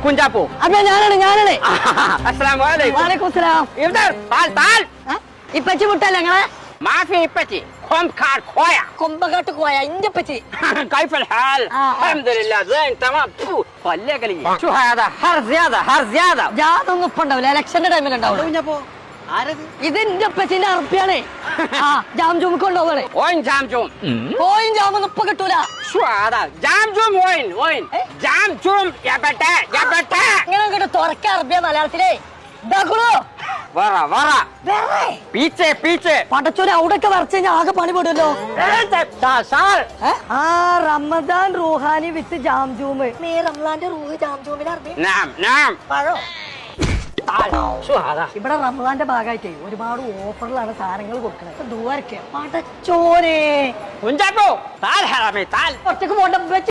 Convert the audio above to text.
കുഞ്ചാപ്പോ ഞാനാണ് അസ്സലാമലൈക്കും ഇപ്പച്ചി മുട്ടല്ലേ ഞങ്ങളെ മാഫി ഇപ്പച്ചി കൊമ്പക്കാട്ട് കോയ ഇന്റെ പച്ചി كيف الحال الحمد لله زين تمام خليك لي شو هذا هر زياده ജാതൊന്നും ഇപ്പൊ ഉണ്ടാവില്ല ഇലക്ഷന്റെ ടൈമിൽ ഉണ്ടാവുള്ളൂ ഇത് എന്റെ പച്ചിന്റെ അറപ്പിയാണേ ജാം ജൂം കൊണ്ടുപോകണേ وين جامجوم കോയും ജാമൊന്നും ഇപ്പൊ കിട്ടൂല شو هذا جامجوم وين جامجوم يا بتا ഇങ്ങനെ കിട്ടും തുറക്ക അറബിയ മലയാളത്തിലേ ഇതാക്കുള്ളൂ ورا पीछे പടച്ചോനെ അവിടെയൊക്കെ വരച്ച് കഴിഞ്ഞാൽ ആകെ പണി പെടുമല്ലോ ആ റമദാൻ റൂഹാനി വിത്ത് ജാം ജൂമ് നീ റംലാന്റെ റൂഹ് ജാം ജൂമിന് അറബി نعم പഴോ شو هذا ഇവിടെ റമദാന്റെ ഭാഗമായിട്ടേ ഒരുപാട് ഓഫറിലാണ് സാധനങ്ങൾ കൊടുക്കുന്നത് ദുആ പടച്ചോനെ കുഞ്ചാപ്പോ تعال حرامي تعال ഒറ്റക്ക് പോണ്ട